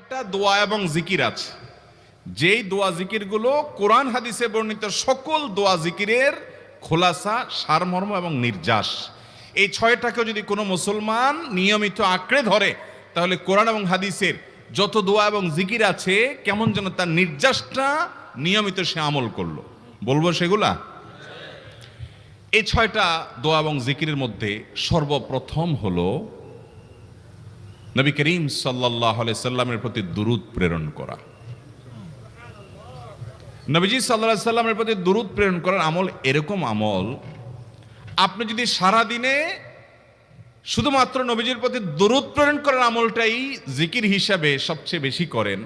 কয়েকটা দোয়া এবং জিকির আছে, যেই দোয়া জিকিরগুলো কোরআন হাদিসে বর্ণিত সকল দোয়া জিকিরের খোলাসা, সারমর্ম এবং নির্যাস। এই ছয়টাকে যদি কোনো মুসলমান নিয়মিত আঁকড়ে ধরে, তাহলে কোরআন এবং হাদিসের যত দোয়া এবং জিকির আছে কেমন যেন তার নির্যাসটা নিয়মিত সে আমল করলো। বলবো সেগুলা। এই ছয়টা দোয়া এবং জিকিরের মধ্যে সর্বপ্রথম হলো নবী করিম সাল্লাল্লাহু আলাইহি সাল্লামের প্রতি দুরূদ প্রেরণ করা। নবীজি সাল্লাল্লাহু আলাইহি সাল্লামের প্রতি দুরূদ প্রেরণ করার আমল এরকম আমল, আপনি যদি সারা দিনে শুধুমাত্র নবীজির প্রতি দুরূদ প্রেরণ করার আমলটাই জিকির হিসাবে সবচেয়ে বেশি করেন,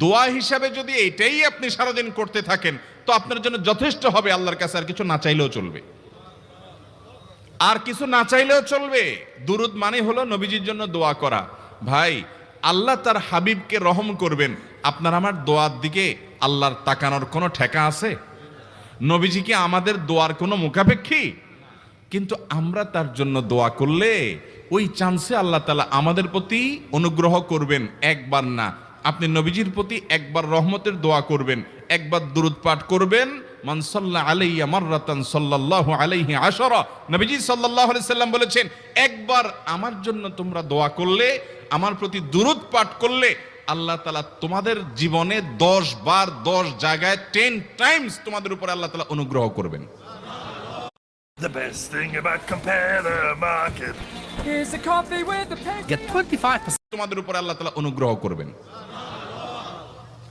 দোয়া হিসাবে যদি এটাই আপনি সারাদিন করতে থাকেন, তো আপনার জন্য যথেষ্ট হবে। আল্লাহর কাছে আর কিছু না চাইলেও চলবে, আর কিছু না চাইলেও চলবে। দুরূদ মানে হলো নবীজির জন্য দোয়া করা। ভাই, আল্লাহ তার হাবিবকে রহম করবেন, আপনার আমার দোয়ার দিকে আল্লাহর তাকানোর কোনো ঠেকা আছে? নবীজি কি আমাদের দোয়ার কোনো মুখাপেক্ষী? কিন্তু আমরা তার জন্য দোয়া করলে ওই চান্সে আল্লাহ তাআলা আমাদের প্রতি অনুগ্রহ করবেন। একবার না, আপনি নবীজির প্রতি একবার রহমতের দোয়া করবেন, একবার দুরূদ পাঠ করবেন। মান সাল্লা আলাইয়া মাররাতান সাল্লাল্লাহু আলাইহি আশারা, নবীজি সাল্লাল্লাহু আলাইহি সাল্লাম বলেছেন, একবার আমার জন্য তোমরা দোয়া করলে, আমার প্রতি দুরূদ পাঠ করলে, আল্লাহ তাআলা তোমাদের জীবনে 10 বার 10 জায়গায় 10 টাইমস তোমাদের উপরে আল্লাহ তাআলা অনুগ্রহ করবেন। The best thing about Compare Market. Here's a coffee with a pen. Get 25%. তোমাদের উপরে আল্লাহ তাআলা অনুগ্রহ করবেন।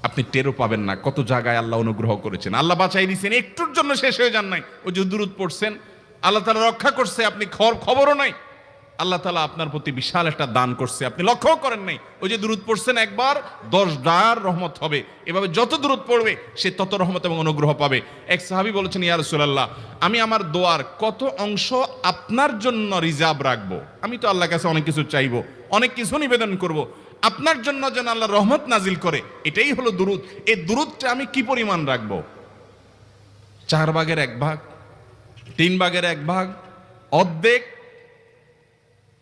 আপনি টেরও পাবেন না কত জায়গায় আল্লাহ অনুগ্রহ করেছেন। আল্লাহ বাঁচাই দিয়েছেন, একটুর জন্য শেষ হয়ে যান নাই। ওই যে দুরূদ পড়ছেন, আল্লাহ তাআলা রক্ষা করছে, আপনি খবরও নাই। আল্লাহ তাআলা আপনার প্রতি বিশাল একটা দান করছে, আপনি লক্ষ্য করেন নাই। ওই যে দুরূদ পড়ছেন একবার, 10 বার রহমত হবে। এভাবে যত দুরূদ পড়বে সে তত রহমত এবং অনুগ্রহ পাবে। এক সাহাবী বলেছেন, ইয়া রাসূলুল্লাহ, আমি আমার দোয়ার কত অংশ আপনার জন্য রিজার্ভ রাখবো? আমি তো আল্লাহর কাছে অনেক কিছু চাইবো, অনেক কিছু নিবেদন করব, আপনার জন্য যেন আল্লাহ রহমত নাজিল করে, এটাই হলো দুরূদ। এই দুরূদটা আমি কি পরিমাণ রাখবো? 4 ভাগের 1 ভাগ, 3 ভাগের 1 ভাগ, অর্ধেক?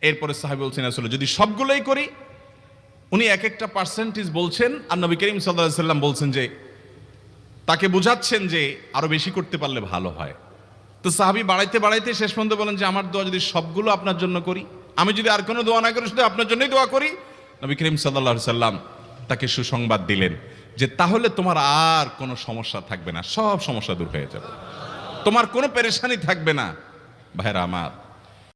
এরপরে সাহাবী বলছেন, আসলে যদি সবগুলোই করি, উনি এক একটা পার্সেন্টেজ বলছেন, আর নবী করিম সাল্লাল্লাহু আলাইহি সাল্লাম বলছেন যে, তাকে বোঝাচ্ছেন যে আরো বেশি করতে পারলে ভালো হয়। তো সাহাবী বাড়াইতে বাড়াইতে শেষ পর্যন্ত বলেন যে, আমার দোয়া যদি সবগুলো আপনার জন্য করি, আমি যদি আর কোনো দোয়া না করি, শুধু আপনার জন্যই দোয়া করি, নবী করিম সাল্লাল্লাহু আলাইহি সাল্লাম তাকে সুসংবাদ দিলেন যে, তাহলে তোমার আর কোনো সমস্যা থাকবে না, সব সমস্যা দূর হয়ে যাবে, তোমার কোনো পেরেশানি থাকবে না। ভাইরা আমার,